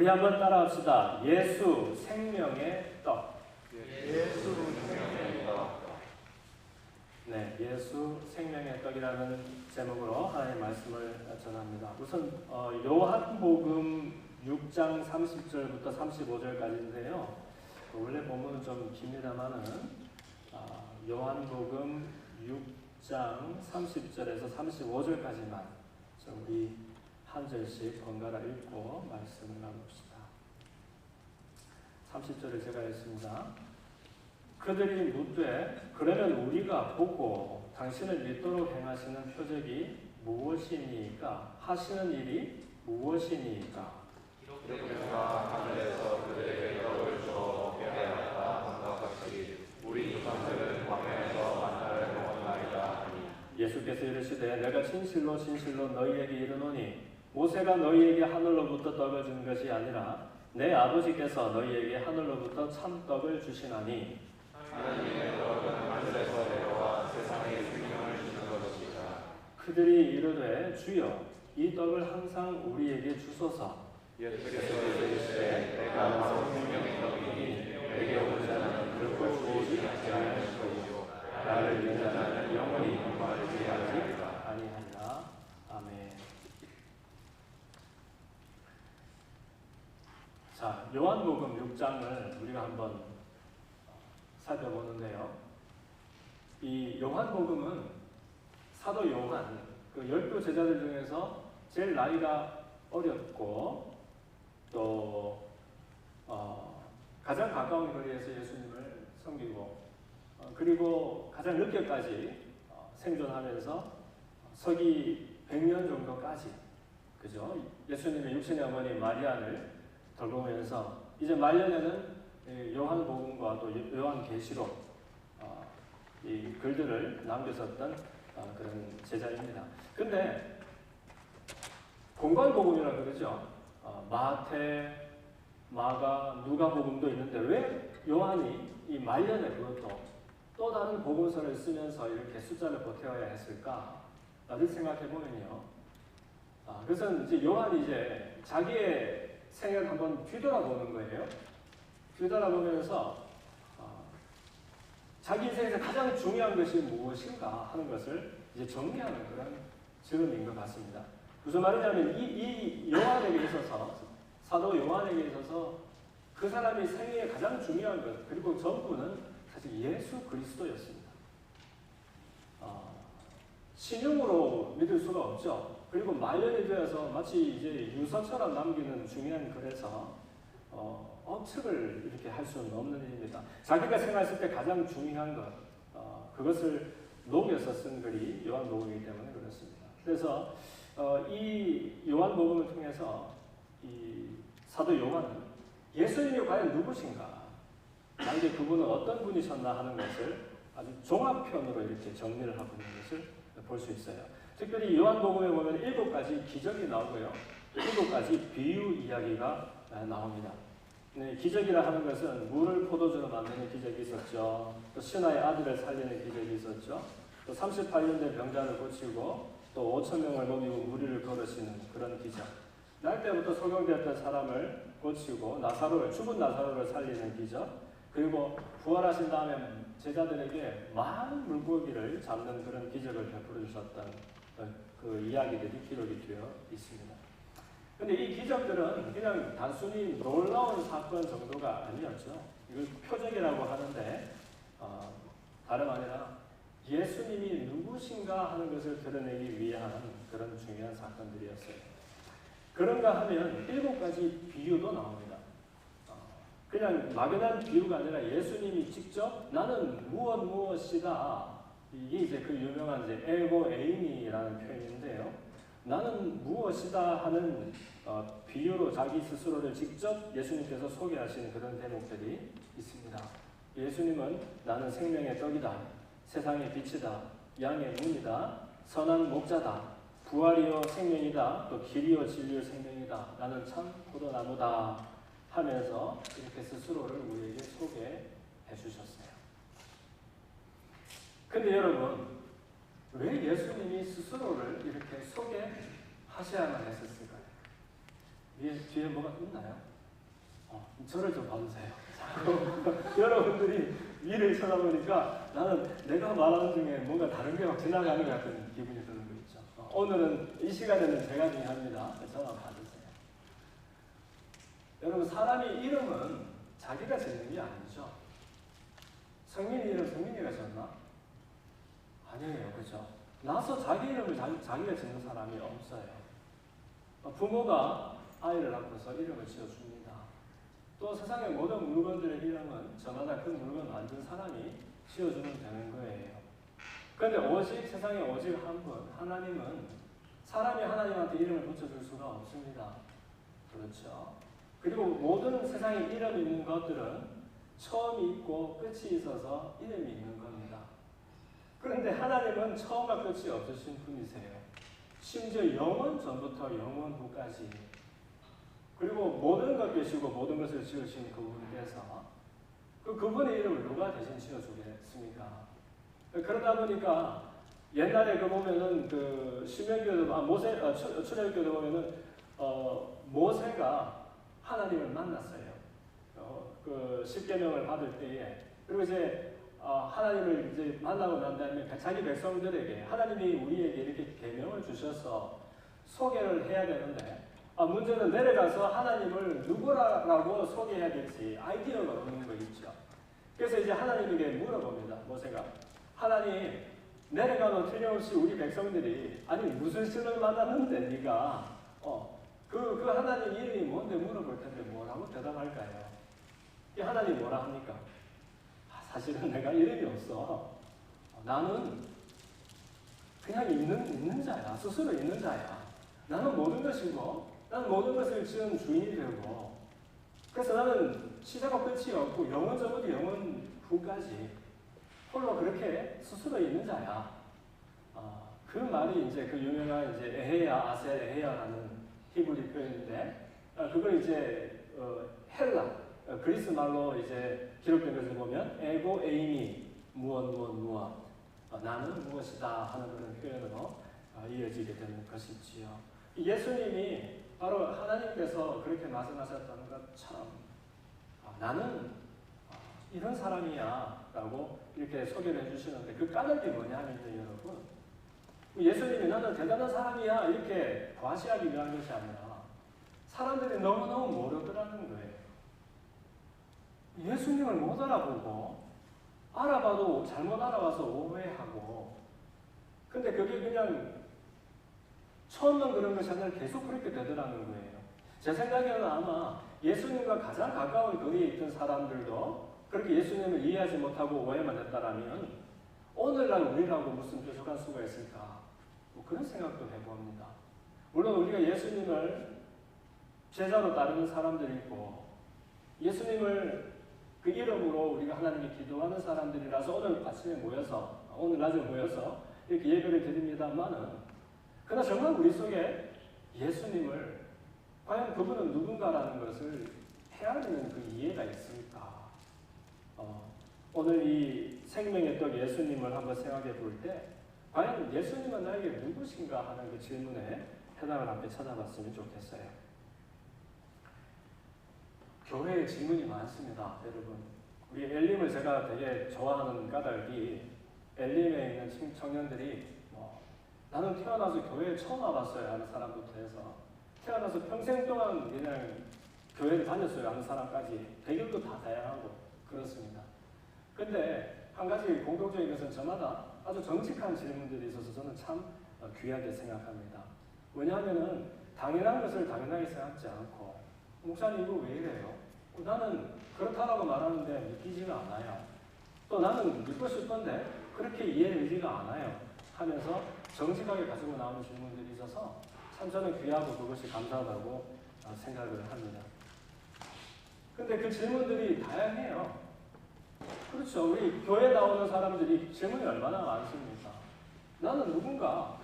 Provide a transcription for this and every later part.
우리 한번 따라합시다. 예수 생명의 떡. 예수 생명의 떡. 네, 예수 생명의 떡이라는 제목으로 하나님의 말씀을 전합니다. 우선 요한복음 6장 30절부터 35절까지인데요. 원래 본문은 좀 깁니다만은 요한복음 6장 30절에서 35절까지만 우리 한 절씩 번갈아 읽고 말씀을 나눕시다. 30절을 제가 읽습니다. 그들이 묻되 그러면 우리가 보고 당신을 믿도록 행하시는 표적이 무엇이니까? 하시는 일이 무엇이니까? 이렇게 하늘에서 그들에게 떡을 줘 먹게 하였다 함과 같이 우리 조상들은 광야에서 만나를 먹었나이다. 예수께서 이르시되 내가 진실로 진실로 너희에게 이르노니 모세가 너희에게 하늘로부터 떡을 준 것이 아니라 내 아버지께서 너희에게 하늘로부터 참떡을 주시나니 하나님의 떡은 하늘에서 내려와 세상에 생명을 주는 것이다. 그들이 이르되 주여 이 떡을 항상 우리에게 주소서. 예수께서 이르시되 내가 바로 생명의 떡이니 내게 오는 자는 결코 죽지 아니할 것이요 나를 믿는 자는 영원히 영광을 받지 아니하리라. 아멘. 자, 요한복음 6장을 우리가 한번 살펴보는데요. 이 요한복음은 사도 요한, 그 12 제자들 중에서 제일 나이가 어렸고 또 가장 가까운 거리에서 예수님을 섬기고 그리고 가장 늦게까지 생존하면서 서기 100년 정도까지 그죠? 예수님의 육신의 어머니 마리아를 돌보면서 이제 말년에는 요한복음과 또 요한계시록 이 글들을 남겼었던 그런 제자입니다. 근데 공관복음이라고 그러죠. 마태, 마가, 누가복음도 있는데 왜 요한이 이 말년에 그것도 또 다른 복음서를 쓰면서 이렇게 숫자를 보태어야 했을까? 나를 생각해 보면요. 그래서 이제 요한이 이제 자기의 생애를 한번 뒤돌아보는 거예요. 뒤돌아보면서 자기 인생에서 가장 중요한 것이 무엇인가 하는 것을 이제 정리하는 그런 즈음인 것 같습니다. 무슨 말이냐면 이 요한에게 있어서 사도 요한에게 있어서 그 사람이 생애에 가장 중요한 것 그리고 전부는 사실 예수 그리스도였습니다. 신용으로 믿을 수가 없죠. 그리고 말년이 되어서 마치 이제 유서처럼 남기는 중요한 글에서 억측을 이렇게 할 수는 없는 일입니다. 자기가 생각했을 때 가장 중요한 것 그것을 녹여서 쓴 글이 요한복음이기 때문에 그렇습니다. 그래서 이 요한복음을 통해서 이 사도 요한은 예수님이 과연 누구신가, 만약에 그분은 어떤 분이셨나 하는 것을 아주 종합편으로 이렇게 정리를 하고 있는 것을 볼 수 있어요. 특별히 요한복음에 보면 7가지 기적이 나오고요. 7가지 비유 이야기가 나옵니다. 네, 기적이라 하는 것은 물을 포도주로 만드는 기적이 있었죠. 또 신하의 아들을 살리는 기적이 있었죠. 또 38년 된 병자를 고치고 또 5,000명을 먹이고 무리를 걸으시는 그런 기적. 날 때부터 소경되었던 사람을 고치고 죽은 나사로를 살리는 기적. 그리고 부활하신 다음에 제자들에게 많은 물고기를 잡는 그런 기적을 베풀어 주셨던 그 이야기들이 기록이 되어 있습니다. 근데 이 기적들은 그냥 단순히 놀라운 사건 정도가 아니었죠. 이걸 표적이라고 하는데 다름 아니라 예수님이 누구신가 하는 것을 드러내기 위한 그런 중요한 사건들이었어요. 그런가 하면 7가지 비유도 나옵니다. 그냥 막연한 비유가 아니라 예수님이 직접 나는 무엇이다. 이게 이제 그 유명한 이제 에고 에이미라는 표현인데요. 나는 무엇이다 하는 비유로 자기 스스로를 직접 예수님께서 소개하시는 그런 대목들이 있습니다. 예수님은 나는 생명의 떡이다. 세상의 빛이다. 양의 문이다. 선한 목자다. 부활이요 생명이다. 또 길이요 진리요 생명이다. 나는 참 포도나무다. 하면서 이렇게 스스로를 우리에게 소개해 주셨어요. 근데 여러분, 왜 예수님이 스스로를 이렇게 소개하셔야만 했었을까요? 뒤에 뭐가 있나요? 저를 좀 봐주세요. 자꾸 여러분들이 위를 쳐다보니까 나는 내가 말하는 중에 뭔가 다른 게 막 지나가는 것 같은 기분이 드는 거 있죠. 오늘은 이 시간에는 제가 중요합니다. 저만 봐주세요. 여러분, 사람이 이름은 자기가 짓는 게 아니죠. 성민이 이름 성민이가 지었나? 아니에요, 그죠? 나서 자기 이름을 자기가 짓는 사람이 없어요. 부모가 아이를 낳고서 이름을 지어줍니다. 또 세상의 모든 물건들의 이름은 저마다 그 물건 만든 사람이 지어주면 되는 거예요. 그런데 오직 세상에 오직 한 분, 하나님은 사람이 하나님한테 이름을 붙여줄 수가 없습니다. 그렇죠? 그리고 모든 세상에 이름이 있는 것들은 처음이 있고 끝이 있어서 이름이 있는 겁니다. 그런데 하나님은 처음과 끝이 없으신 분이세요. 심지어 영원 전부터 영원 후까지, 그리고 모든 것 계시고 모든 것을 지으신 그분께서 그분의 이름을 누가 대신 지어주겠습니까? 그러다 보니까 옛날에 보면은 신명기에도 출애굽기에도 보면은 모세가 하나님을 만났어요. 십계명을 받을 때에. 그리고 이제 하나님을 이제 만나고 난 다음에 자기 백성들에게 하나님이 우리에게 이렇게 계명을 주셔서 소개를 해야 되는데, 문제는 내려가서 하나님을 누구라고 소개해야 될지 아이디어가 없는 거 있죠. 그래서 이제 하나님에게 물어봅니다. 모세가, 하나님, 내려가면 틀림없이 우리 백성들이 아니 무슨 신을 만났는데 네가 그 하나님 이름이 뭔데 물어볼 텐데 뭐라고 대답할까요? 이 하나님 뭐라 합니까? 사실은 내가 이름이 없어. 나는 그냥 있는 자야. 스스로 있는 자야. 나는 모든 것이고 나는 모든 것을 지은 주인이 되고, 그래서 나는 시작과 끝이 없고 영원 전부터 영원 후까지 홀로 그렇게 스스로 있는 자야. 그 말이 이제 그 유명한 이제 에헤야, 아셀 에헤야라는 히브리 표현인데, 그걸 이제 헬라, 그리스 말로 이제 기록된 것을 보면 에고 에이미 무엇 나는 무엇이다 하는 그런 표현으로 이어지게 되는 것이지요. 예수님이 바로 하나님께서 그렇게 말씀하셨던 것처럼 나는 이런 사람이야 라고 이렇게 소개를 해주시는데, 그 까닭이 뭐냐면요, 여러분, 예수님이 나는 대단한 사람이야 이렇게 과시하기 위한 것이 아니라 사람들이 너무너무 모르더라는 거예요. 예수님을 못 알아보고 알아봐도 잘못 알아봐서 오해하고, 근데 그게 그냥 처음만 그런 것이 아니라 계속 그렇게 되더라는 거예요. 제 생각에는 아마 예수님과 가장 가까운 거리에 있던 사람들도 그렇게 예수님을 이해하지 못하고 오해만 했다라면 오늘날 우리라고 무슨 뾰족할 수가 있을까? 그런 생각도 해봅니다. 물론 우리가 예수님을 제자로 따르는 사람들이 있고 예수님을 그 이름으로 우리가 하나님께 기도하는 사람들이라서 오늘 낮에 모여서 이렇게 예배를 드립니다만은, 그러나 정말 우리 속에 예수님을 과연 그분은 누군가라는 것을 헤아리는 그 이해가 있을까? 오늘 이 생명의 떡 예수님을 한번 생각해 볼 때 과연 예수님은 나에게 누구신가 하는 그 질문에 해답을 함께 찾아봤으면 좋겠어요. 교회에 질문이 많습니다, 여러분. 우리 엘림을 제가 되게 좋아하는 까닭이, 엘림에 있는 청년들이 나는 태어나서 교회에 처음 와봤어요 하는 사람부터 해서 태어나서 평생 동안 그냥 교회를 다녔어요 하는 사람까지 배경도 다 다양하고 그렇습니다. 근데 한 가지 공통적인 것은 저마다 아주 정직한 질문들이 있어서 저는 참 귀하게 생각합니다. 왜냐하면은 당연한 것을 당연하게 생각하지 않고, 목사님 이거 왜 이래요? 나는 그렇다라고 말하는데 믿기지가 않아요. 또 나는 믿고 싶은데 그렇게 이해되지가 않아요 하면서 정직하게 가지고 나오는 질문들이 있어서 참 저는 귀하고 그것이 감사하다고 생각을 합니다. 근데 그 질문들이 다양해요. 그렇죠. 우리 교회에 나오는 사람들이 질문이 얼마나 많습니까? 나는 누군가?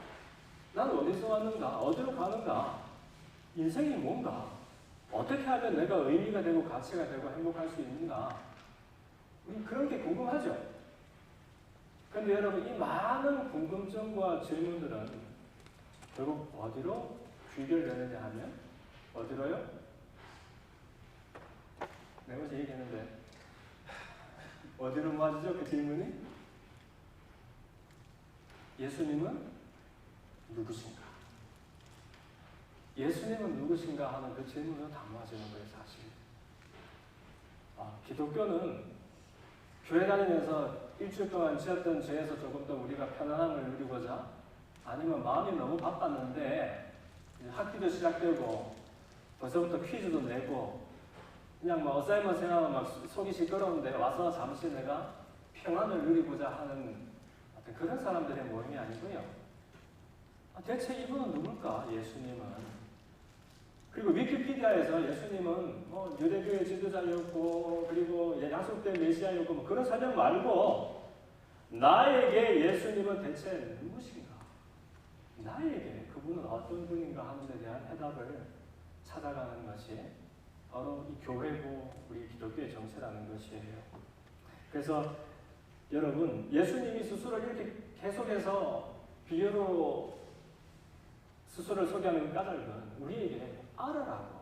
나는 어디서 왔는가? 어디로 가는가? 인생이 뭔가? 어떻게 하면 내가 의미가 되고 가치가 되고 행복할 수 있는가? 우리 그런 게 궁금하죠? 그런데 여러분, 이 많은 궁금증과 질문들은 결국 어디로 귀결되느냐 하면 어디로요? 내가 어제 얘기했는데 어디로 모아지죠? 그 질문이? 예수님은 누구신가? 예수님은 누구신가 하는 그 질문을 다 모아지는 거예요, 사실. 기독교는 교회 다니면서 일주일 동안 지었던 죄에서 조금 더 우리가 편안함을 누리고자, 아니면 마음이 너무 바빴는데 이제 학기도 시작되고 벌써부터 퀴즈도 내고 그냥 뭐 어사이먼트 생각하면 막 속이 시끄러운데 와서 잠시 내가 평안을 누리고자 하는 어떤 그런 사람들의 모임이 아니고요. 대체 이분은 누굴까? 예수님은. 그리고 위키피디아에서 예수님은 뭐 유대교의 지도자였고 그리고 약속된 메시아였고 뭐 그런 설명 말고 나에게 예수님은 대체 누구신가? 나에게 그분은 어떤 분인가 하는 데 대한 해답을 찾아가는 것이 바로 이 교회고 우리 기독교의 정체라는 것이에요. 그래서 여러분, 예수님이 스스로 이렇게 계속해서 비유로 스스로를 소개하는 까닭은 우리에게 알아라고.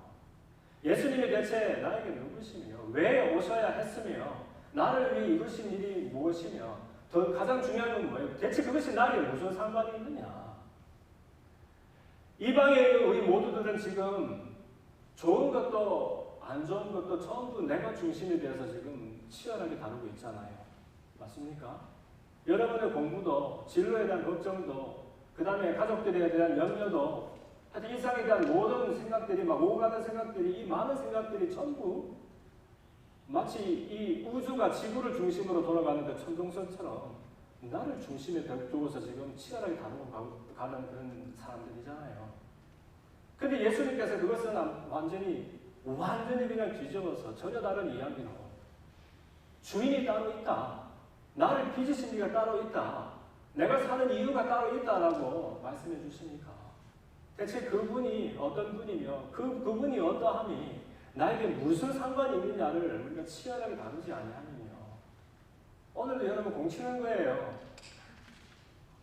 예수님이 대체 나에게 누구시며 왜 오셔야 했으며 나를 위해 이루신 일이 무엇이며 더 가장 중요한 건 뭐예요? 대체 그것이 나에게 무슨 상관이 있느냐? 이방에 있는 우리 모두들은 지금 좋은 것도 안 좋은 것도 전부 내가 중심이 되어서 지금 치열하게 다루고 있잖아요. 맞습니까? 여러분의 공부도 진로에 대한 걱정도 그 다음에 가족들에 대한 염려도 하여튼 일상에 대한 모든 생각들이 막 오고 가는 생각들이 이 많은 생각들이 전부 마치 이 우주가 지구를 중심으로 돌아가는 그 천동설처럼 나를 중심에 두고서 지금 치열하게 다루고 가는 그런 사람들이잖아요. 근데 예수님께서 그것은 완전히 그냥 뒤집어서 전혀 다른 이야기로 주인이 따로 있다. 나를 빚으신 이가 따로 있다. 내가 사는 이유가 따로 있다라고 말씀해 주시니까 대체 그분이 어떤 분이며 그분이 어떠함이 나에게 무슨 상관이 있느냐를 우리가 치열하게 다루지 아니하면요. 오늘도 여러분 공치는 거예요.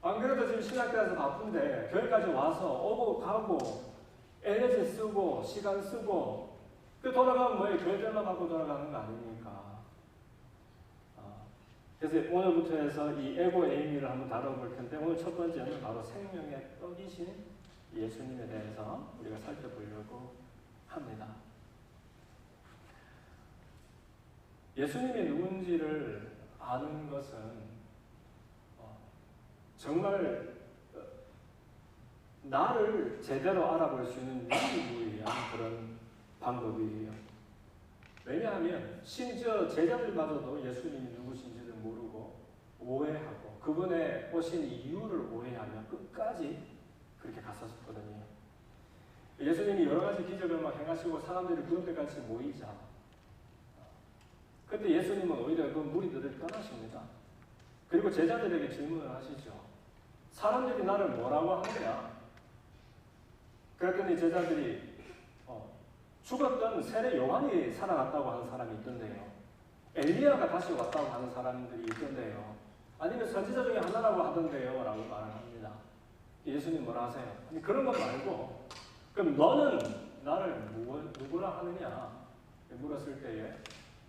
안 그래도 지금 신학교에서 바쁜데 교회까지 와서 오고 가고 에너지 쓰고 시간 쓰고 그 돌아가면 뭐예요? 교회들만 갖고 돌아가는 거 아닙니까? 그래서 오늘부터 해서 이 에고 에이미를 한번 다뤄볼 텐데 오늘 첫 번째는 바로 생명의 떡이신 예수님에 대해서 우리가 살펴보려고 합니다. 예수님이 누군지를 아는 것은 정말 나를 제대로 알아볼 수 있는 유일무이한 그런 방법이에요. 왜냐하면 심지어 제자들마저도 예수님이 누구신지를 모르고 오해하고 그분의 오신 이유를 오해하며 끝까지 그렇게 갔었거든요. 예수님이 여러 가지 기적을 막 행하시고 사람들이 구름대같이 모이자 그때 예수님은 오히려 그 무리들을 떠나십니다. 그리고 제자들에게 질문을 하시죠. 사람들이 나를 뭐라고 하느냐? 그랬더니 제자들이 죽었던 세례 요한이 살아났다고 하는 사람이 있던데요. 엘리야가 다시 왔다고 하는 사람들이 있던데요. 아니면 선지자 중에 하나라고 하던데요. 라고 말을 합니다. 예수님 뭐라 하세요? 아니, 그런 것 말고 그럼 너는 나를 누구라 하느냐? 물었을 때에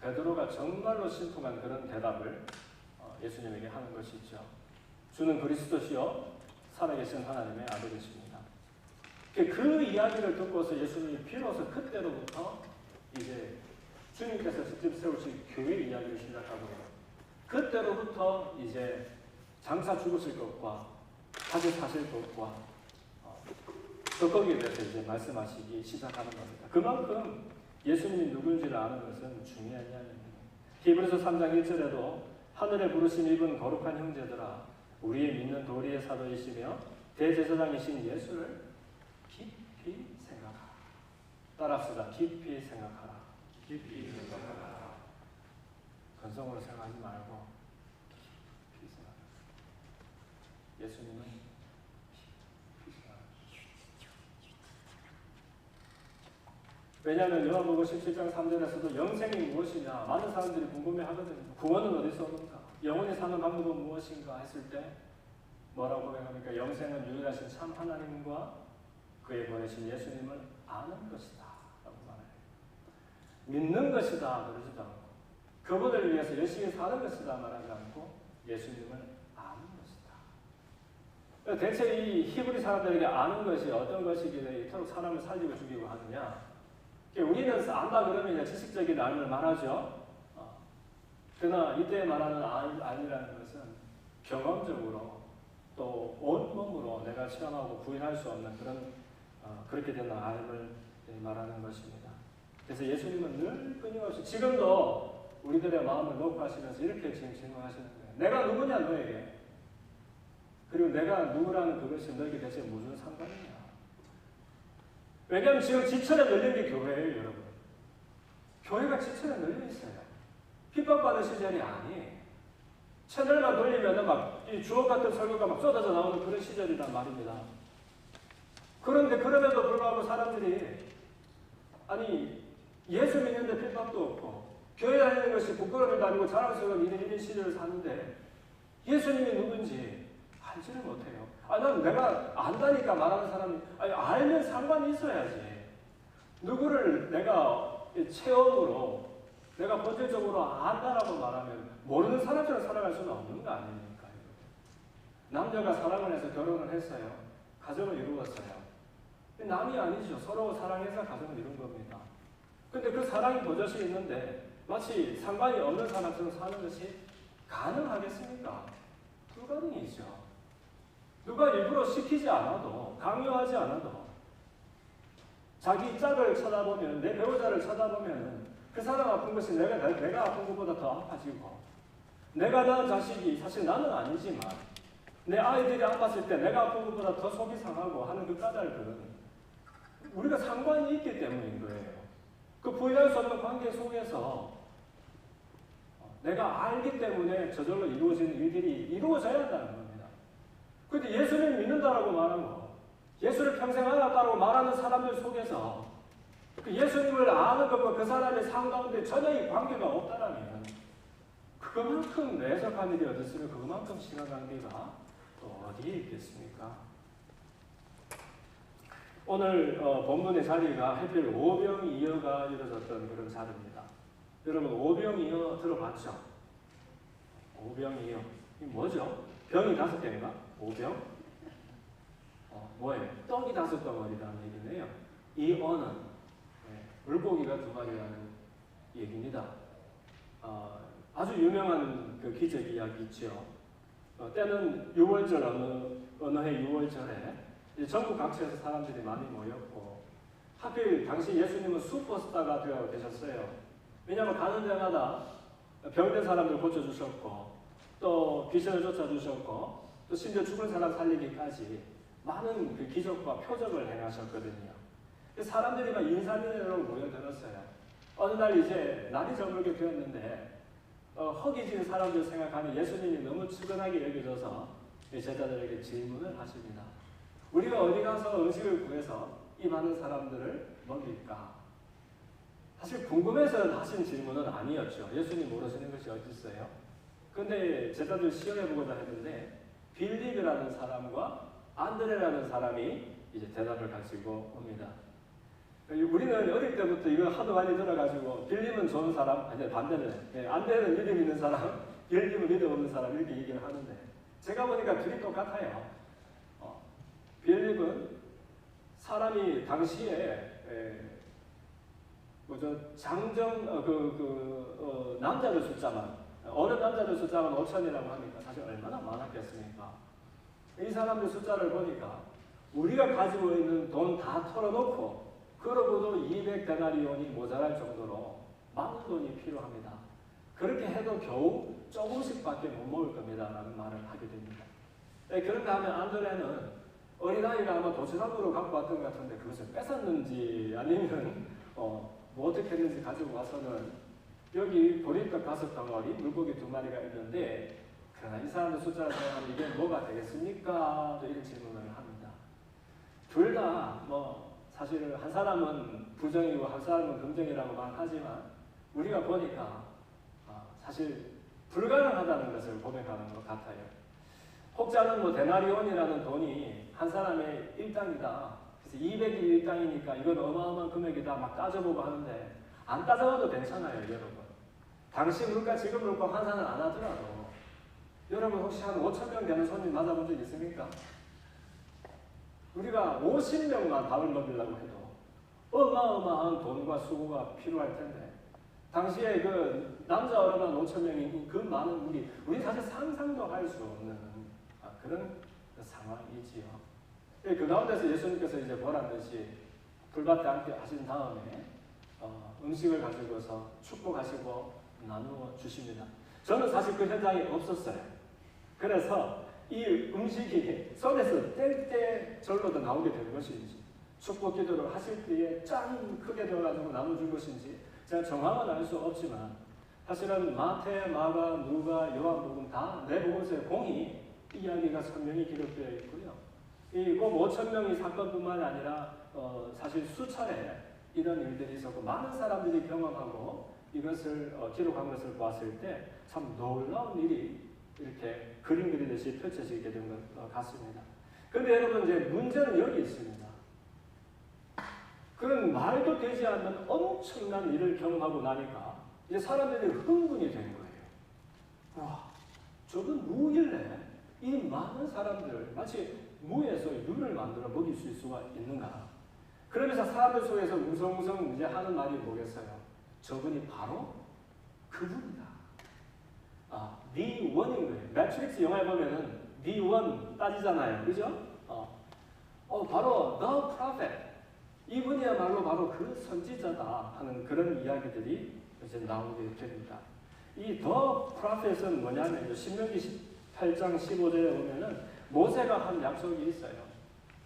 베드로가 정말로 신통한 그런 대답을 예수님에게 하는 것이죠. 주는 그리스도시요 살아계신 하나님의 아들이십니다. 그 이야기를 듣고서 예수님이 비로소 그때로부터 이제 주님께서 직접 세우신 교회 이야기를 시작하고요. 그때로부터 이제 장사 죽으실 것과 다시 사실 것과 또 거기에 대해서 이제 말씀하시기 시작하는 겁니다. 그만큼 예수님이 누군지를 아는 것은 중요한 이야기입니다. 히브리서 3장 1절에도 하늘에 부르신 이분 거룩한 형제들아 우리의 믿는 도리의 사도이시며 대제사장이신 예수를 깊이 생각하라. 따라합시다. 깊이 생각하라. 깊이 생각하라. 건성으로 생각하지 말고 깊이 생각하라. 예수님은 깊이 생각하라. 왜냐하면 요한복음 17장 3절에서도 영생이 무엇이냐 많은 사람들이 궁금해하거든요. 구원은 어디서 오는가? 영원히 사는 방법은 무엇인가 했을 때 뭐라고 고백합니까? 영생은 유일하신 참 하나님과 그의 보내신 예수님을 아는 것이다 라고 말해요. 믿는 것이다 그러지도 않고 그분을 위해서 열심히 사는 것이다 말하지 않고 예수님을 아는 것이다. 대체 이 히브리 사람들에게 아는 것이 어떤 것이길래 이토록 사람을 살리고 죽이고 하느냐. 우리는 안다 그러면 지식적인 알을 말하죠. 그러나 이때 말하는 알이라는 것은 경험적으로 또 온몸으로 내가 체험하고 부인할 수 없는 그런 그렇게 되는 알을 말하는 것입니다. 그래서 예수님은 늘 끊임없이 지금도 우리들의 마음을 놓고 하시면서 이렇게 지금 질문하시는 거예요. 내가 누구냐 너에게. 그리고 내가 누구라는 그것이 너에게 대체 무슨 상관이냐. 왜냐하면 지금 지천에 널린 게 교회예요, 여러분. 교회가 지천에 널려 있어요. 핍박받는 시절이 아니에요. 채널만 돌리면 막 이 주옥 같은 설교가 막 쏟아져 나오는 그런 시절이란 말입니다. 그런데 그럼에도 불구하고 사람들이 아니 예수 믿는데 핍박도 없고 교회 다니는 것이 부끄러움도 아니고 자랑스러운 이런 시절을 사는데 예수님이 누군지 알지를 못해요. 난 내가 안다니까 말하는 사람이 알면 상관이 있어야지. 누구를 내가 체험으로 내가 본질적으로 안다라고 말하면 모르는 사람처럼 살아갈 수는 없는 거 아닙니까? 남녀가 사랑을 해서 결혼을 했어요. 가정을 이루었어요. 남이 아니죠. 서로 사랑해서 가정을 이룬 겁니다. 근데 그 사랑이 버젓이 있는데 마치 상관이 없는 사람처럼 사는 것이 가능하겠습니까? 불가능이죠. 누가 일부러 시키지 않아도 강요하지 않아도 자기 짝을 쳐다보면 내 배우자를 쳐다보면 그 사람 아픈 것이 내가 아픈 것보다 더 아파지고 내가 낳은 자식이 사실 나는 아니지만 내 아이들이 아팠을 때 내가 아픈 것보다 더 속이 상하고 하는 그 까닭은 우리가 상관이 있기 때문인 거예요. 그 부인할 수 없는 관계 속에서 내가 알기 때문에 저절로 이루어지는 일들이 이루어져야 한다는 겁니다. 그런데 예수를 믿는다라고 말하고 예수를 평생 알았다고 말하는 사람들 속에서 그 예수님을 아는 것과 그 사람의 삶 가운데 전혀 이 관계가 없다라면 그만큼 내적한 일이 어디 있으면 그만큼 신앙 관계가 또 어디에 있겠습니까? 오늘 본문의 자리가 하필 오병이어가 이루어졌던 그런 자리입니다. 여러분 오병이어 들어봤죠? 오병이어 이 뭐죠? 병이 5개인가? 오병? 뭐예요? 떡이 5덩어리라는 얘기네요. 이 어는 물고기가 2마리라는 얘기입니다. 아주 유명한 그 기적 이야기 있죠. 때는 6월절 어느 해 6월절에 전국 각지에서 사람들이 많이 모였고 하필 당시 예수님은 슈퍼스타가 되어 계셨어요. 왜냐하면 가는 데마다 병든 사람들 고쳐주셨고 또 귀신을 쫓아주셨고 또 심지어 죽은 사람 살리기까지 많은 그 기적과 표적을 행하셨거든요. 사람들이 막 인산인해로 모여들었어요. 어느 날 이제 날이 저물게 되었는데 허기진 사람들 생각하니 예수님이 너무 측은하게 여겨져서 제자들에게 질문을 하십니다. 우리가 어디 가서 음식을 구해서 이 많은 사람들을 먹일까? 사실 궁금해서 하신 질문은 아니었죠. 예수님 모르시는 것이 어디 있어요? 그런데 제자들 시험해보고자 했는데 빌립이라는 사람과 안드레라는 사람이 이제 대답을 가지고 옵니다. 우리는 어릴 때부터 이거 하도 많이 들어가지고 빌립은 좋은 사람, 아니 반대는 안드레는 믿음 있는 사람, 빌립은 믿음 없는 사람 이렇게 얘기를 하는데 제가 보니까 둘이 똑같아요. 빌립은 사람이 당시에 남자들 숫자만 어느 남자들 숫자만 5천이라고 하니까 사실 얼마나 많았겠습니까? 이 사람들 숫자를 보니까 우리가 가지고 있는 돈 다 털어놓고 그러고도 200데나리온이 모자랄 정도로 많은 돈이 필요합니다. 그렇게 해도 겨우 조금씩밖에 못 먹을 겁니다. 라는 말을 하게 됩니다. 그런가 하면 안드레는 어린아이가 아마 도시락으로 갖고 왔던 것 같은데 그것을 뺏었는지 아니면 뭐 어떻게 했는지 가지고 와서는 여기 보리떡 5덩어리, 물고기 2마리가 있는데 그러나 이 사람들 숫자를 생각하면 이게 뭐가 되겠습니까? 또 이런 질문을 합니다. 둘 다 사실 한 사람은 부정이고 한 사람은 긍정이라고 말하지만 우리가 보니까 사실 불가능하다는 것을 고백하는 것 같아요. 혹자는 데나리온이라는 돈이 한 사람의 일당이다. 그래서 그래서 200일 일당이니까 이건 어마어마한 금액이다 막 따져보고 하는데 안 따져봐도 괜찮아요, 여러분. 당시 물가, 지금 물가 환산을 안 하더라도 여러분 혹시 한 5,000명 되는 손님 맞아본 적 있습니까? 우리가 50명만 밥을 먹이려고 해도 어마어마한 돈과 수고가 필요할 텐데 당시에 그 남자 어른한 5,000명이 그 많은 우리 사실 상상도 할 수 없는 그런 상황이지요. 그 가운데서 예수님께서 이제 보란 듯이 불밭에 함께 하신 다음에 음식을 가지고서 축복하시고 나누어 주십니다. 저는 사실 그 현장에 없었어요. 그래서 이 음식이 손에서 뗄때절로도 나오게 된 것인지 축복 기도를 하실 때에 짠 크게 되어가지고 나눠준 것인지 제가 정확은 알 수 없지만 사실은 마태, 마가, 누가, 요한복음 다 네 복음서에 공히 이야기가 선명히 기록되어 있고요. 이 꼭 5,000명이 사건뿐만 아니라 사실 수차례 이런 일들이 있었고 많은 사람들이 경험하고 이것을 기록한 것을 보았을 때 참 놀라운 일이 이렇게 그림 그리듯이 펼쳐지게 된 것 같습니다. 그런데 여러분 이제 문제는 여기 있습니다. 그런 말도 되지 않는 엄청난 일을 경험하고 나니까 이제 사람들이 흥분이 된 거예요. 와, 저건 무길래 이 많은 사람들 마치 무에서 유를 만들어 먹일 수 있을 수가 있는가? 그러면서 사람들 속에서 웅성웅성 이제 하는 말이 뭐겠어요? 저분이 바로 그분이다. The One인 거예요. 매트릭스 영화에 보면은 The One 따지잖아요. 그죠? 바로 The Prophet. 이분이야말로 바로 그 선지자다 하는 그런 이야기들이 이제 나오게 됩니다. 이 The Prophet은 뭐냐면 신명기 8장 15절에 보면은 모세가 한 약속이 있어요.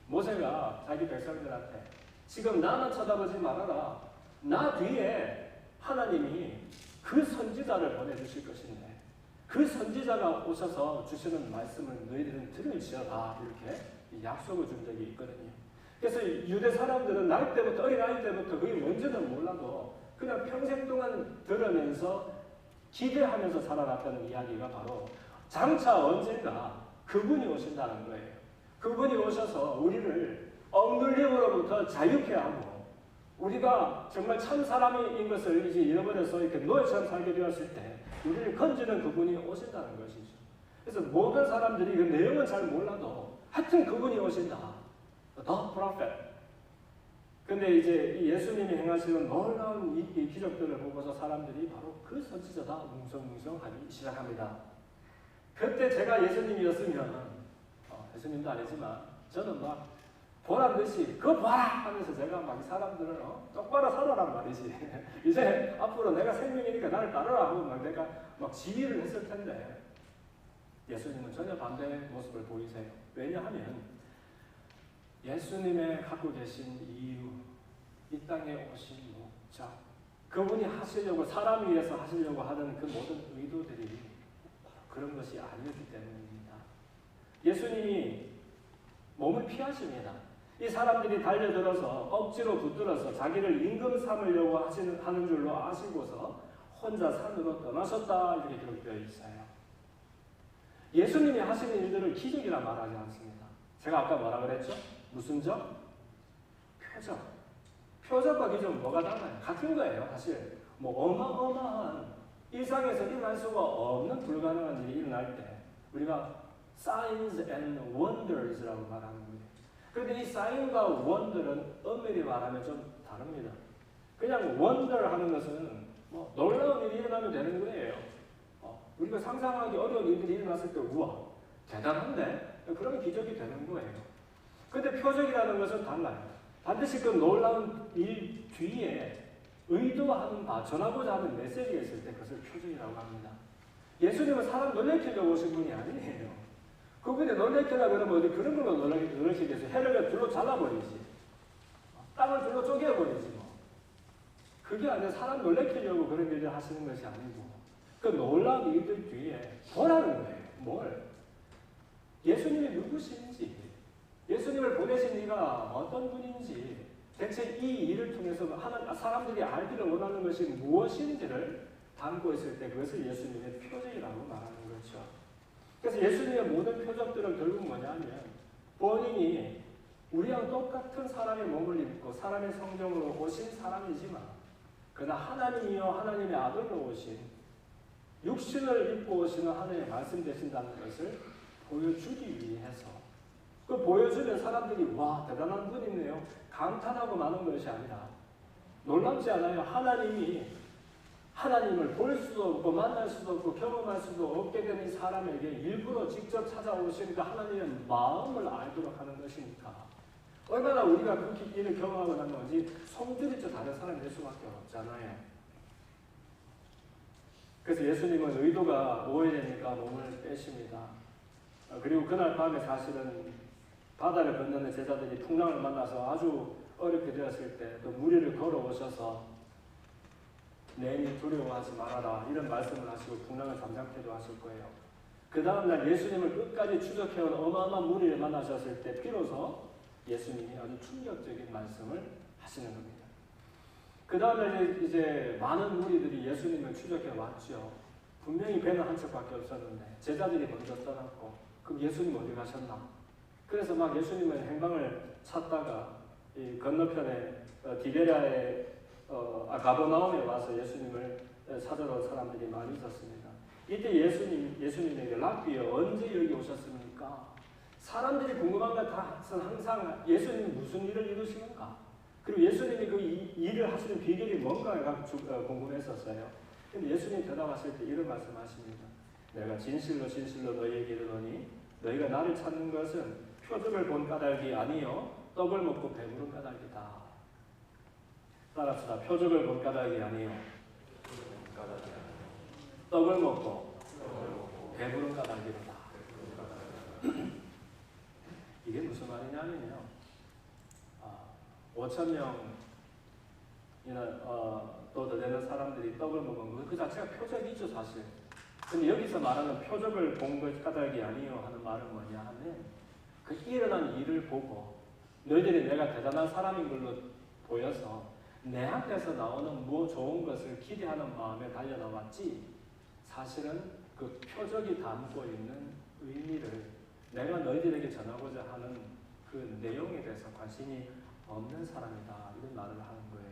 모세가 자기 백성들한테 지금 나는 쳐다보지 말아라. 나 뒤에 하나님이 그 선지자를 보내주실 것인데 그 선지자가 오셔서 주시는 말씀을 너희들은 들을지어다 이렇게 약속을 준 적이 있거든요. 그래서 유대 사람들은 나이 때부터 어린아이 때부터 그게 뭔지는 몰라도 그냥 평생 동안 들으면서 기대하면서 살아났다는 이야기가 바로 장차 언젠가 그분이 오신다는 거예요. 그분이 오셔서 우리를 억눌림으로부터 자유케 하고 우리가 정말 참 사람인 것을 이제 잃어버려서 이렇게 노예처럼 살게 되었을 때 우리를 건지는 그분이 오신다는 것이죠. 그래서 모든 사람들이 그 내용은 잘 몰라도 하여튼 그분이 오신다. The Prophet. 근데 이제 이 예수님이 행하시는 놀라운 이 기적들을 보고서 사람들이 바로 그 선지자다 웅성웅성하기 시작합니다. 그때 제가 예수님이었으면 예수님도 아니지만 저는 막 보란 듯이 그거 봐라 하면서 제가 막 사람들을 똑바로 살아란 말이지. 이제 앞으로 내가 생명이니까 나를 따르라 하고 막 내가 막 지휘를 했을 텐데 예수님은 전혀 반대의 모습을 보이세요. 왜냐하면 예수님의 갖고 계신 이유, 이 땅에 오신 목적, 그분이 하시려고 사람 위해서 하시려고 하는 그 모든 의도들이 그런 것이 아니었기 때문입니다. 예수님이 몸을 피하십니다. 이 사람들이 달려들어서 억지로 붙들어서 자기를 임금 삼으려고 하는 줄로 아시고서 혼자 산으로 떠나셨다 이렇게 기록되어 있어요. 예수님이 하시는 일들을 기적이라 말하지 않습니다. 제가 아까 뭐라 그랬죠? 무슨 적? 표적. 표적과 기적은 뭐가 달라요? 같은 거예요. 사실 뭐 어마어마한 일상에서 일어날 수가 없는 불가능한 일이 일어날 때 우리가 signs and wonders라고 말하는 거예요. 그런데 이 sign과 wonder는 엄밀히 말하면 좀 다릅니다. 그냥 wonder 하는 것은 뭐 놀라운 일이 일어나면 되는 거예요. 우리가 상상하기 어려운 일들이 일어났을 때 우와 대단한데? 그러면 기적이 되는 거예요. 그런데 표적이라는 것은 달라요. 반드시 그 놀라운 일 뒤에 의도하는 바, 전하고자 하는 메시지가 있을 때 그것을 표적이라고 합니다. 예수님은 사람 놀래키려고 오신 분이 아니에요. 그분이 놀래키려고 그러면 어디 그런 걸로 놀래키기 위해서 해를 둘로 잘라버리지. 땅을 둘로 쪼개버리지 뭐. 그게 아니라 사람 놀래키려고 그런 일을 하시는 것이 아니고 그 놀라운 일들 뒤에 보라는 거예요. 뭘? 예수님이 누구신지, 예수님을 보내신 이가 어떤 분인지, 대체 이 일을 통해서 사람들이 알기를 원하는 것이 무엇인지를 담고 있을 때 그것을 예수님의 표적이라고 말하는 거죠. 그래서 예수님의 모든 표적들은 결국 뭐냐면 본인이 우리랑 똑같은 사람의 몸을 입고 사람의 성정으로 오신 사람이지만 그러나 하나님이요 하나님의 아들로 오신 육신을 입고 오시는 하나님의 말씀 되신다는 것을 보여주기 위해서 그 보여주면 사람들이 와 대단한 분이네요 감탄하고 마는 것이 아니라 놀랍지 않아요? 하나님을 볼 수도 없고 만날 수도 없고 경험할 수도 없게 된 이 사람에게 일부러 직접 찾아오신 그 하나님의 마음을 알도록 하는 것이니까 얼마나 우리가 그렇게 일을 경험하고 난 건지 송두리째 다른 사람이 될 수밖에 없잖아요. 그래서 예수님은 의도가 오해되니까 몸을 빼십니다. 그리고 그날 밤에 사실은 바다를 건너는 제자들이 풍랑을 만나서 아주 어렵게 되었을 때 또 무리를 걸어오셔서 내니 두려워하지 말아라 이런 말씀을 하시고 풍랑을 잠잠케도 하실 거예요. 그 다음날 예수님을 끝까지 추적해온 어마어마한 무리를 만나셨을 때 비로소 예수님이 아주 충격적인 말씀을 하시는 겁니다. 그 다음에 이제 많은 무리들이 예수님을 추적해 왔죠. 분명히 배는 한 척밖에 없었는데 제자들이 먼저 떠났고 그럼 예수님 어디 가셨나? 그래서 막 예수님의 행방을 찾다가 이 건너편에 디베랴의 가버나움에 와서 예수님을 찾아러 온 사람들이 많이 있었습니다. 이때 예수님에게 랍비여 언제 여기 오셨습니까? 사람들이 궁금한 건 다 항상 예수님이 무슨 일을 이루시는가? 그리고 예수님이 그 일을 하시는 비결이 뭔가가 궁금했었어요. 근데 예수님이 대답하실 때 이런 말씀하십니다. 내가 진실로 진실로 너희에게 이르노니 너희가 나를 찾는 것은 표적을 본 까닭이 아니요 떡을 먹고 배부른 까닭이다. 따라합시다. 표적을 본 까닭이 아니요 떡을 먹고 배부른 까닭이로다. 이게 무슨 말이냐면요. 5,000명이나 또 더 되는 사람들이 떡을 먹은 거 그 자체가 표적이죠 사실. 근데 여기서 말하는 표적을 본 것 까닭이 아니요 하는 말은 뭐냐 하면 그 일어난 일을 보고 너희들이 내가 대단한 사람인 걸로 보여서 내한테서 나오는 뭐 좋은 것을 기대하는 마음에 달려나왔지 사실은 그 표적이 담고 있는 의미를 내가 너희들에게 전하고자 하는 그 내용에 대해서 관심이 없는 사람이다 이런 말을 하는 거예요.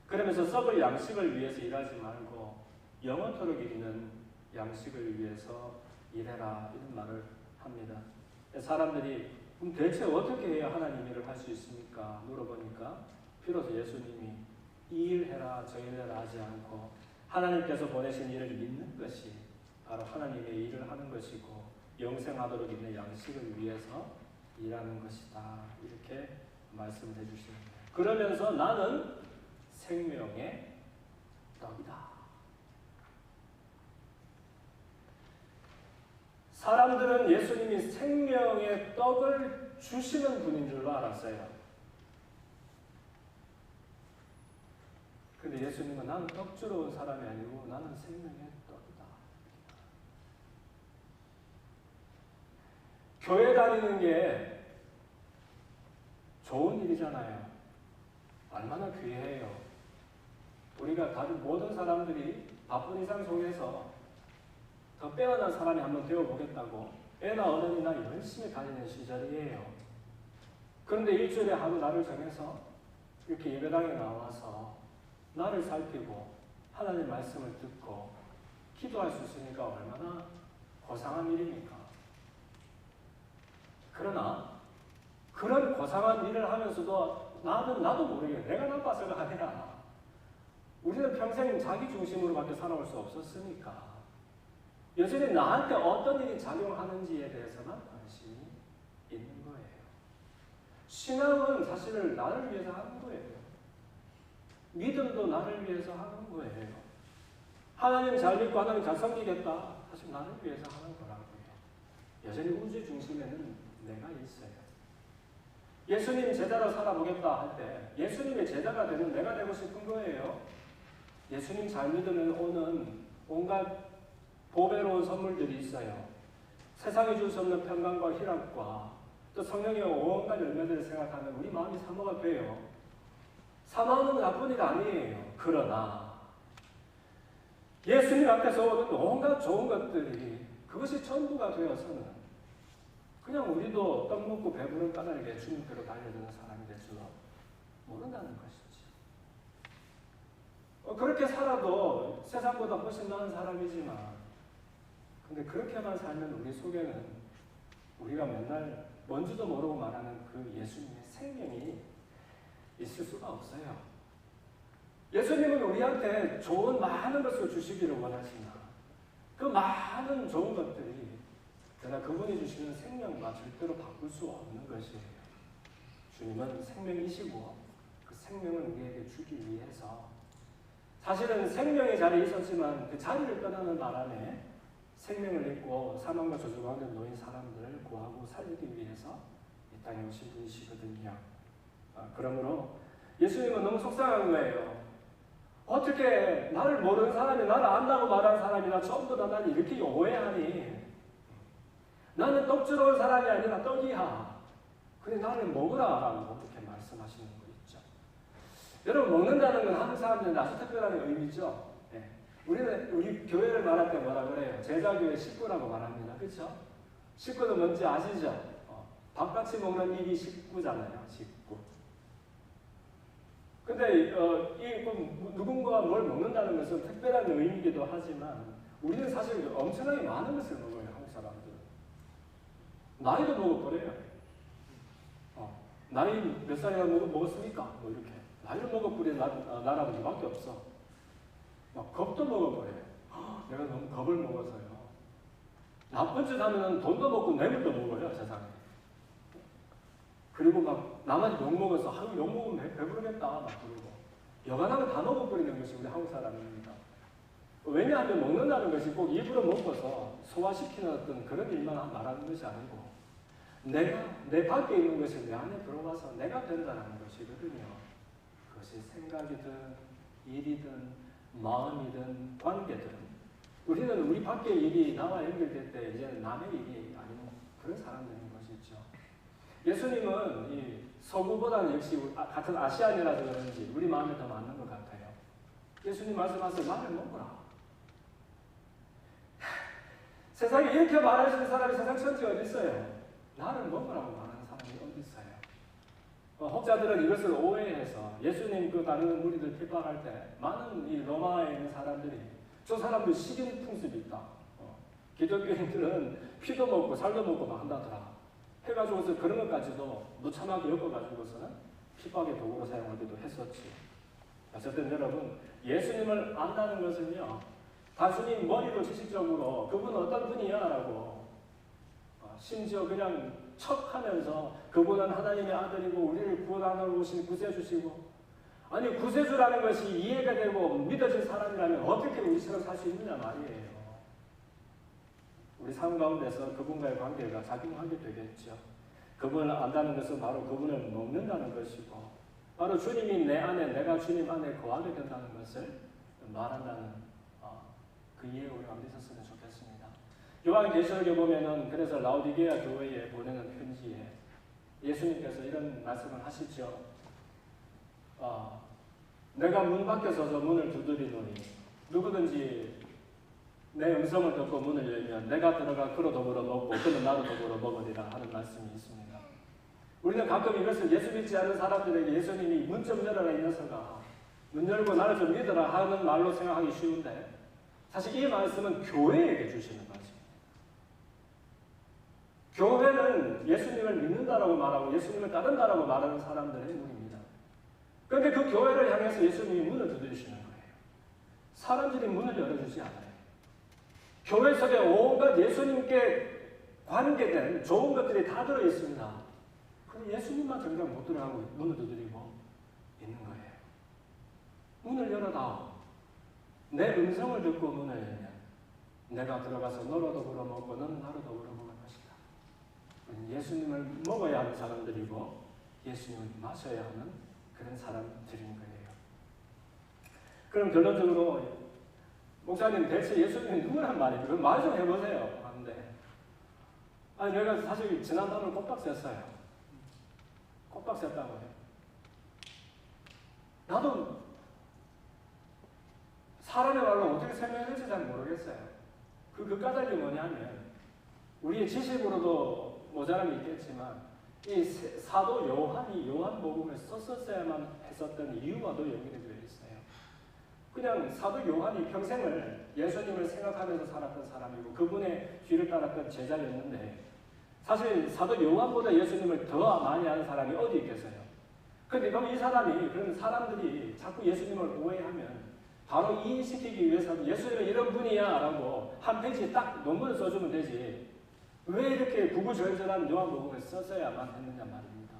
그러면서 썩을 양식을 위해서 일하지 말고 영원토록 있는 양식을 위해서 일해라 이런 말을 합니다. 사람들이 그럼 대체 어떻게 해야 하나님 일을 할 수 있습니까? 물어보니까 비로소 예수님이 이 일 해라 저 일 해라 하지 않고 하나님께서 보내신 일을 믿는 것이 바로 하나님의 일을 하는 것이고 영생하도록 있는 양식을 위해서 일하는 것이다 이렇게 말씀을 해주시는 거예요. 그러면서 나는 생명의 떡이다. 사람들은 예수님이 생명의 떡을 주시는 분인 줄로 알았어요. 근데 예수님은 나는 떡 주러 온 사람이 아니고 나는 생명의 떡이다. 교회 다니는 게 좋은 일이잖아요. 얼마나 귀해요. 우리가 다른 모든 사람들이 바쁜 일상 속에서 더 빼어난 사람이 한번 되어보겠다고 애나 어른이나 열심히 다니는 시절이에요. 그런데 일주일에 하루 날을 정해서 이렇게 예배당에 나와서 나를 살피고 하나님의 말씀을 듣고 기도할 수 있으니까 얼마나 고상한 일입니까? 그러나 그런 고상한 일을 하면서도 나도 모르게 내가 나빠서가 아니라 우리는 평생 자기 중심으로밖에 살아올 수 없었으니까 여전히 나한테 어떤 일이 작용하는지에 대해서만 관심이 있는 거예요. 신앙은 사실 나를 위해서 하는 거예요. 믿음도 나를 위해서 하는 거예요. 하나님 잘 믿고 하나님 잘 섬기겠다. 사실 나를 위해서 하는 거라고요. 여전히 우주 중심에는 내가 있어요. 예수님 제자로 살아보겠다 할 때 예수님의 제자가 되는 내가 되고 싶은 거예요. 예수님 잘 믿으면 오는 온갖 보배로운 선물들이 있어요. 세상이 줄 수 없는 평강과 희락과 또 성령의 온갖 열매들을 생각하면 우리 마음이 사모가 돼요. 사모하는 건 나쁜 일 아니에요. 그러나 예수님 앞에서 오는 온갖 좋은 것들이 그것이 전부가 되어서는 그냥 우리도 떡 먹고 배부른 까닭에 주님께로 달려드는 사람이 될 줄로 모른다는 것이지. 그렇게 살아도 세상보다 훨씬 나은 사람이지만, 근데 그렇게만 살면 우리 속에는 우리가 맨날 뭔지도 모르고 말하는 그 예수님의 생명이 있을 수가 없어요. 예수님은 우리한테 좋은 많은 것을 주시기를 원하지만 그 많은 좋은 것들이 그러나 그분이 주시는 생명과 절대로 바꿀 수 없는 것이에요. 주님은 생명이시고 그 생명을 우리에게 주기 위해서 사실은 생명의 자리에 있었지만 그 자리를 떠나는 바람에 생명을 잃고 사망과 저주 가운데 놓인 사람들을 구하고 살리기 위해서 이 땅에 오신 분이시거든요. 그러므로 예수님은 너무 속상한 거예요. 어떻게 나를 모르는 사람이 나를 안다고 말하는 사람이나 전부 다 나를 이렇게 오해하니? 나는 떡주러운 사람이 아니라 떡이야. 근데 나를 먹으라라고 어떻게 말씀하시는 거 있죠. 여러분, 먹는다는 건 한국 사람들은 아주 특별한 의미죠. 네. 우리 교회를 말할 때 뭐라 그래요? 제자교회 식구라고 말합니다. 그렇죠? 식구는 뭔지 아시죠? 밥같이 먹는 입이 식구잖아요. 식구. 근데 누군가가 뭘 먹는다는 것은 특별한 의미이기도 하지만 우리는 사실 엄청나게 많은 것을 먹어요. 한국 사람들은. 나이도 먹어버려요. 나이 몇 살이나 먹었습니까? 뭐 이렇게. 나이를 먹어버린 나라도 이밖에 없어. 막 겁도 먹어버려요. 내가 너무 겁을 먹어서요. 나쁜 짓 하면 돈도 먹고 뇌물도 먹어요. 세상에. 그리고 막 나만 욕먹어서 아유 욕먹으면 배부르겠다 막 그러고 여간하면 다 먹어버리는 것이 우리 한국 사람입니다. 왜냐하면 먹는다는 것이 꼭 입으로 먹어서 소화시키는 어떤 그런 일만 말하는 것이 아니고 내 밖에 있는 것이 내 안에 들어와서 내가 된다는 것이거든요. 그것이 생각이든 일이든 마음이든 관계든 우리는 우리 밖의 일이 나와 연결될 때 이제는 남의 일이 아닌 그런 사람들인 것이죠. 예수님은 이 서구보다는 역시 같은 아시안이라서 그런지 우리 마음에 더 맞는 것 같아요. 예수님 말씀하세요. 나를 먹어라. 세상에 이렇게 말하시는 사람이 세상 천지 어디 있어요? 나를 먹으라고 말하는 사람이 어디 있어요? 혹자들은 이것을 오해해서 예수님 그 다른 무리들 핍박할 때 많은 이 로마에 있는 사람들이 저 사람들 식인 풍습이 있다. 기독교인들은 피도 먹고 살도 먹고 막 한다더라. 해가지고서 그런 것까지도 무참하게 엮어가지고서는 핍박의 도구로 사용하기도 했었지. 어쨌든 여러분, 예수님을 안다는 것은요, 단순히 머리로 지식적으로 그분은 어떤 분이야 라고 심지어 그냥 척하면서 그분은 하나님의 아들이고 우리를 구원하러 오신 구세주시고 아니 구세주라는 것이 이해가 되고 믿어진 사람이라면 어떻게 우리처럼 살 수 있느냐 말이에요. 우리 삶 가운데서 그분과의 관계가 작용하게 되겠죠. 그분을 안다는 것은 바로 그분을 먹는다는 것이고 바로 주님이 내 안에 내가 주님 안에 거하게 된다는 것을 말한다는 그 이해가 우리 가운데 있었으면 좋겠습니다. 요한계시록에 보면은 그래서 라오디게아 교회에 보내는 편지에 예수님께서 이런 말씀을 하시죠. 내가 문 밖에 서서 문을 두드리노니 누구든지 내 음성을 듣고 문을 열면 내가 들어가 그로 더불어 먹고 그는 나로 더불어 먹으리라 하는 말씀이 있습니다. 우리는 가끔 이것을 예수 믿지 않는 사람들에게 예수님이 문 좀 열어라 이 녀석아 문 열고 나를 좀 믿어라 하는 말로 생각하기 쉬운데 사실 이 말씀은 교회에게 주시는 말씀입니다. 교회는 예수님을 믿는다라고 말하고 예수님을 따른다라고 말하는 사람들의 문입니다. 그런데 그 교회를 향해서 예수님이 문을 두드리시는 거예요. 사람들이 문을 열어주지 않아요. 교회 속에 온갖 예수님께 관계된 좋은 것들이 다 들어있습니다. 그런데 예수님만 정작 못 들어가고 문을 두드리고 있는 거예요. 문을 열어다. 내 음성을 듣고 문을 열면 내가 들어가서 너로 더불어 먹고 너는 나로 더불어 먹을 것이다. 예수님을 먹어야 하는 사람들이고 예수님을 마셔야 하는 그런 사람들인 거예요. 그럼 결론적으로 목사님 대체 예수님이 누구란 말이에요? 그럼 말 좀 해보세요. 하는데 아니 내가 사실 지난번에 꼬박 셌어요. 꼬박 셌다고 해요. 나도 사람의 말로 어떻게 설명해야 될지 잘 모르겠어요. 그 까닭이 뭐냐면 우리의 지식으로도 모자람이 있겠지만 이 사도 요한이 요한복음을 썼어야만 했었던 이유와도 연결되어 있어요. 그냥 사도 요한이 평생을 예수님을 생각하면서 살았던 사람이고 그분의 뒤를 따랐던 제자였는데 사실 사도 요한보다 예수님을 더 많이 아는 사람이 어디 있겠어요? 그런데 그럼 이 사람이 그런 사람들이 자꾸 예수님을 오해하면 바로 이해시키기 위해서 예수님은 이런 분이야 라고 한 페이지 딱 논문을 써주면 되지 왜 이렇게 구구절절한 요한복음을 썼어야만 했느냐 말입니다.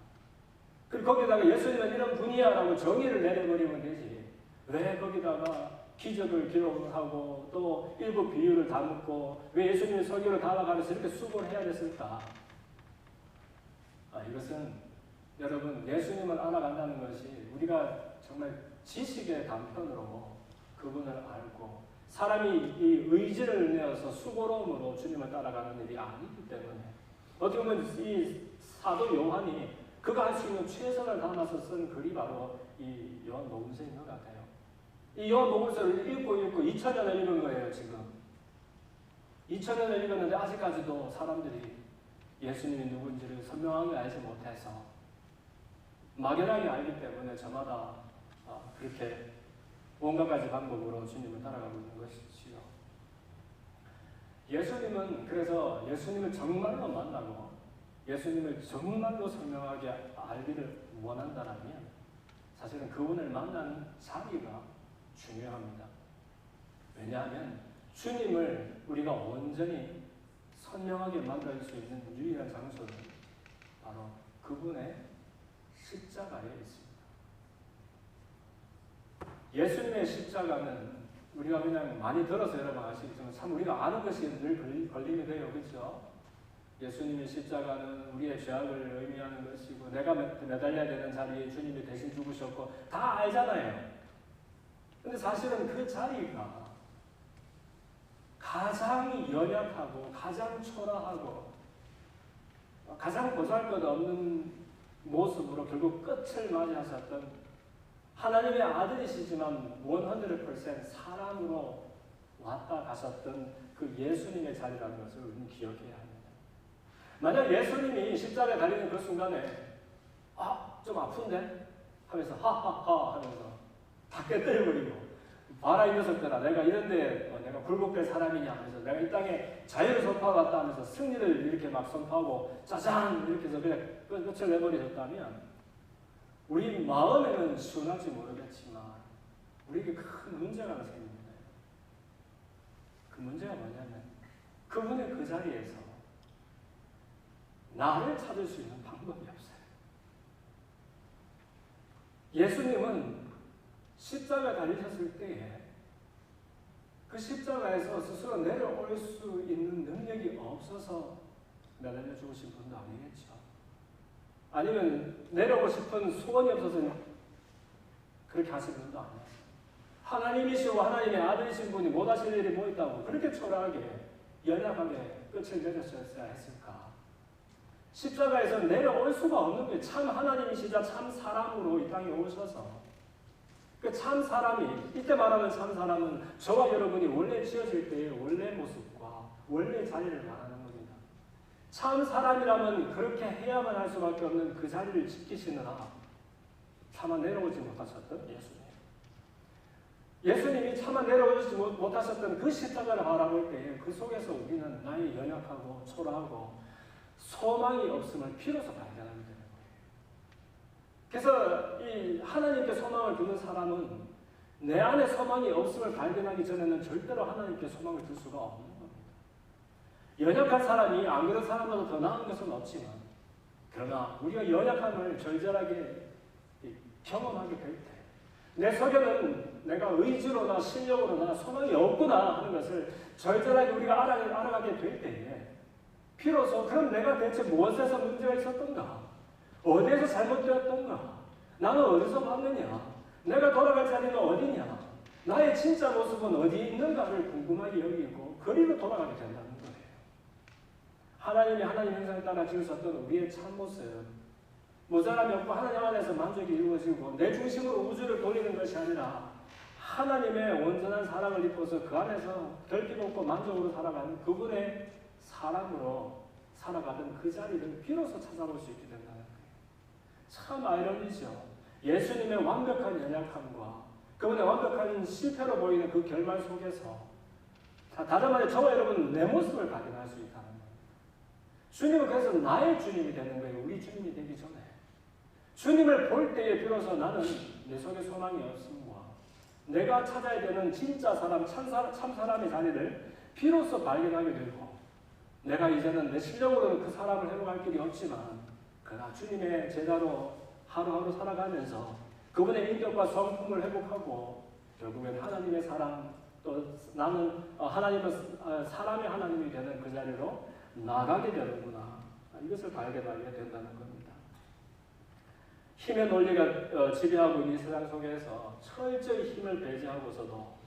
그리고 거기다가 예수님은 이런 분이야 라고 정의를 내려버리면 되지 왜 거기다가 기적을 기록하고 또 일부 비유를 담고 왜 예수님의 설교를 달아가면서 이렇게 수고를 해야 됐을까? 이것은 여러분 예수님을 알아간다는 것이 우리가 정말 지식의 단편으로 그분을 알고 사람이 이 의지를 내어서 수고로움으로 주님을 따라가는 일이 아니기 때문에 어떻게 보면 이 사도 요한이 그가 할 수 있는 최선을 다하면서 쓴 글이 바로 이 요한복음서인 것 같아요. 이 요한복음서를 읽고 2000년을 읽은 거예요. 지금 2000년을 읽었는데 아직까지도 사람들이 예수님이 누군지를 선명하게 알지 못해서 막연하게 알기 때문에 저마다 그렇게 온갖 가지 방법으로 주님을 따라가고 있는 것이지요. 예수님은 그래서 예수님을 정말로 만나고 예수님을 정말로 선명하게 알기를 원한다면 사실은 그분을 만나는 자리가 중요합니다. 왜냐하면 주님을 우리가 온전히 선명하게 만날 수 있는 유일한 장소는 바로 그분의 십자가에 있습니다. 예수님의 십자가는 우리가 그냥 많이 들어서 여러분 아시겠지만 참 우리가 아는 것이 늘 걸림이 돼요. 그렇죠? 예수님의 십자가는 우리의 죄악을 의미하는 것이고 내가 매달려야 되는 자리에 주님이 대신 죽으셨고 다 알잖아요. 근데 사실은 그 자리가 가장 연약하고 가장 초라하고 가장 보잘것없는 모습으로 결국 끝을 맞이하셨던 하나님의 아들이시지만 100% 사람으로 왔다 가셨던 그 예수님의 자리라는 것을 우리는 기억해야 합니다. 만약 예수님이 십자가에 달리는 그 순간에 좀 아픈데? 하면서 하하하 하면서 다 깨뜨려버리고 봐라 이 녀석들아 내가 이런데 내가 굴복될 사람이냐 하면서 내가 이 땅에 자유를 선포하겠다 하면서 승리를 이렇게 막 선포하고 짜잔 이렇게 해서 그냥 끝을 내버리셨다면 우리 마음에는 순할지 모르겠지만 우리에게 큰 문제가 하나 생깁니다. 그 문제가 뭐냐면 그분의 그 자리에서 나를 찾을 수 있는 방법이 없어요. 예수님은 십자가에 달리셨을 때에 그 십자가에서 스스로 내려올 수 있는 능력이 없어서 매달려 죽으신 분도 아니겠죠. 아니면 내려오고 싶은 소원이 없어서 그렇게 하신 분도 아니에요. 하나님이시고 하나님의 아들이신 분이 못하실 일이 뭐 있다고 그렇게 초라하게 연약하게 끝을 내렸어야 했을까? 십자가에서 내려올 수가 없는 거예요. 참 하나님이시자 참 사람으로 이 땅에 오셔서 그 참 사람이 이때 말하는 참 사람은 저와 여러분이 원래 지어질 때의 원래 모습과 원래 자리를 말하는 겁니다. 참 사람이라면 그렇게 해야만 할 수밖에 없는 그 자리를 지키시느라 차마 내려오지 못하셨던 예수님. 예수님이 차마 내려오지 못하셨던 그 십자가를 바라볼 때에 그 속에서 우리는 나의 연약하고 초라하고 소망이 없음을 비로소 발견하게 되는 거예요. 그래서 이 하나님께 소망을 두는 사람은 내 안에 소망이 없음을 발견하기 전에는 절대로 하나님께 소망을 둘 수가 없는 겁니다. 연약한 사람이 안 그런 사람보다 더 나은 것은 없지만 그러나 우리가 연약함을 절절하게 경험하게 될 때 내 속에는 내가 의지로나 실력으로나 소망이 없구나 하는 것을 절절하게 우리가 알아가게 될 때에 비로소 그럼 내가 대체 무엇에서 문제가 있었던가? 어디에서 잘못되었던가? 나는 어디서 봤느냐? 내가 돌아갈 자리는 어디냐? 나의 진짜 모습은 어디 있는가를 궁금하게 여기고 그리고 돌아가게 된다는 거예요. 하나님이 하나님 형상에 따라 지으셨던 우리의 참모습 모자람이 없고 하나님 안에서 만족이 이루어지고 내 중심으로 우주를 돌리는 것이 아니라 하나님의 온전한 사랑을 입어서 그 안에서 결핍 없고 만족으로 살아가는 그분의 사람으로 살아가던 그 자리를 비로소 찾아볼 수 있게 된다는 거예요. 참 아이러니죠. 예수님의 완벽한 연약함과 그분의 완벽한 실패로 보이는 그 결말 속에서 다른 말로 저와 여러분 내 모습을 발견할 수 있다는 거예요. 주님은 그래서 나의 주님이 되는 거예요. 우리 주님이 되기 전에. 주님을 볼 때에 비로소 나는 내 속에 소망이 없음과 내가 찾아야 되는 진짜 사람, 참 사람의 자리를 비로소 발견하게 되고 내가 이제는 내 실력으로는 그 사람을 회복할 길이 없지만 그러나 주님의 제자로 하루하루 살아가면서 그분의 인격과 성품을 회복하고 결국엔 하나님의 사람 또 나는 사람의 하나님이 되는 그 자리로 나가게 되는구나. 이것을 발견하게 된다는 겁니다. 힘의 논리가 지배하고 있는 이 세상 속에서 철저히 힘을 배제하고서도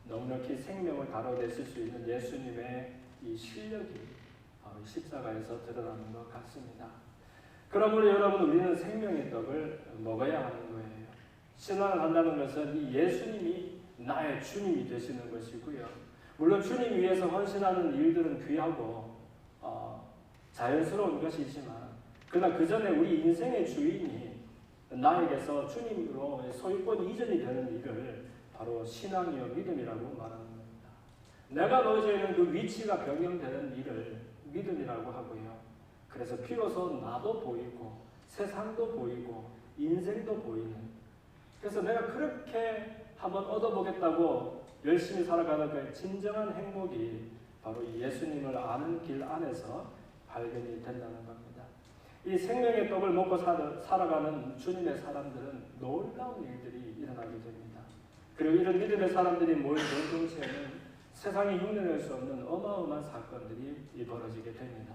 넉넉히 생명을 다뤄냈을 수 있는 예수님의 이 실력이 바로 십자가에서 드러나는 것 같습니다. 그러므로 여러분 우리는 생명의 떡을 먹어야 하는 거예요. 신앙을 한다는 것은 이 예수님이 나의 주님이 되시는 것이고요. 물론 주님 위해서 헌신하는 일들은 귀하고 자연스러운 것이지만 그러나 그 전에 우리 인생의 주인이 나에게서 주님으로 소유권 이전이 되는 일을 바로 신앙이요 믿음이라고 말하는 겁니다. 내가 놓여져 있는 그 위치가 변경되는 일을 믿음이라고 하고요. 그래서 비로소 나도 보이고 세상도 보이고 인생도 보이는, 그래서 내가 그렇게 한번 얻어보겠다고 열심히 살아가는 그 진정한 행복이 바로 이 예수님을 아는 길 안에서 발견이 된다는 겁니다. 이 생명의 떡을 먹고 살아가는 주님의 사람들은 놀라운 일들이 일어나게 됩니다. 그리고 이런 믿음의 사람들이 모인 공동체에는 세상이 흉내낼 수 없는 어마어마한 사건들이 벌어지게 됩니다.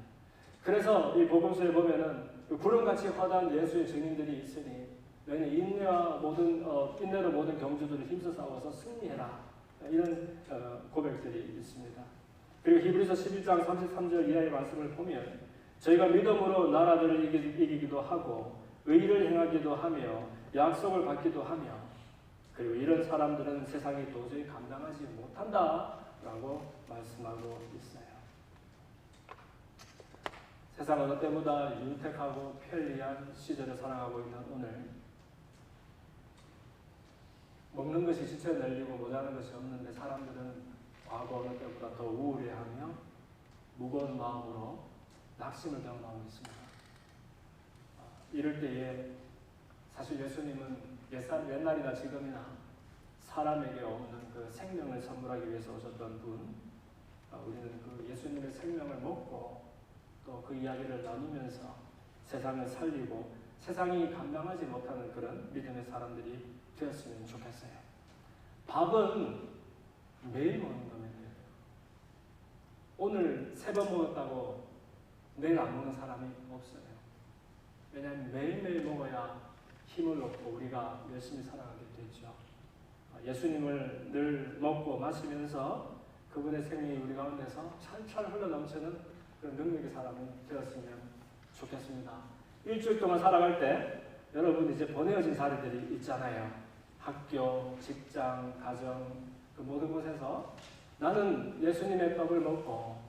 그래서 이 복음서에 보면은 구름같이 화다한 예수의 증인들이 있으니 너희는 인내로 모든 경주들을 힘써 싸워서 승리해라. 이런 고백들이 있습니다. 그리고 히브리서 11장 33절 이하의 말씀을 보면 저희가 믿음으로 나라들을 이기기도 하고 의를 행하기도 하며 약속을 받기도 하며 그리고 이런 사람들은 세상이 도저히 감당하지 못한다라고 말씀하고 있어요. 세상 어느 때보다 윤택하고 편리한 시절을 살아가고 있는 오늘, 먹는 것이 지쳐 ner리고 모자란 것이 없는데 사람들은 과거 어느 때보다 더 우울해하며 무거운 마음으로 낙심을 경험하고 있습니다. 이럴 때에 사실 예수님은 옛날이나 지금이나 사람에게 없는 그 생명을 선물하기 위해서 오셨던 분, 우리는 그 예수님의 생명을 먹고 또 그 이야기를 나누면서 세상을 살리고 세상이 감당하지 못하는 그런 믿음의 사람들이 되었으면 좋겠어요. 밥은 매일 먹는 거면 돼요. 오늘 3번 먹었다고 내일 안 먹는 사람이 없어요. 왜냐하면 매일매일 먹어야 힘을 얻고 우리가 열심히 살아가게 되죠. 예수님을 늘 먹고 마시면서 그분의 생명이 우리 가운데서 찰찰 흘러넘치는 그런 능력의 사람이 되었으면 좋겠습니다. 일주일 동안 살아갈 때 여러분 이제 보내어진 자리들이 있잖아요. 학교, 직장, 가정, 그 모든 곳에서 나는 예수님의 떡을 먹고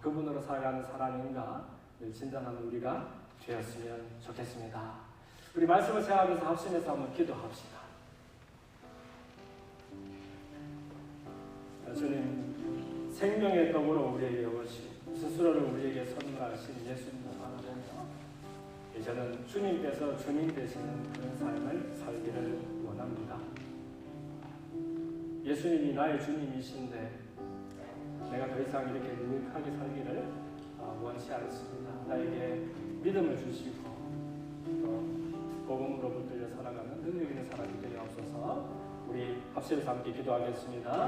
그분으로 살아가는 사람인가 진단하는 우리가 되었으면 좋겠습니다. 우리 말씀을 생각하면서 합심해서 한번 기도합시다. 주님, 생명의 떡으로 우리에게 오신 스스로를 우리에게 선물하신 예수님을 바라보며 이제는 주님께서 주님 되시는 그런 삶을 살기를 원합니다. 예수님이 나의 주님이신데 내가 더 이상 이렇게 유익하게 살기를 원치 않습니다. 나에게 믿음을 주시고 또 복음으로 붙들려 살아가는 능력 있는 사람이 되게 하옵소서. 우리 합심해서 함께 기도하겠습니다.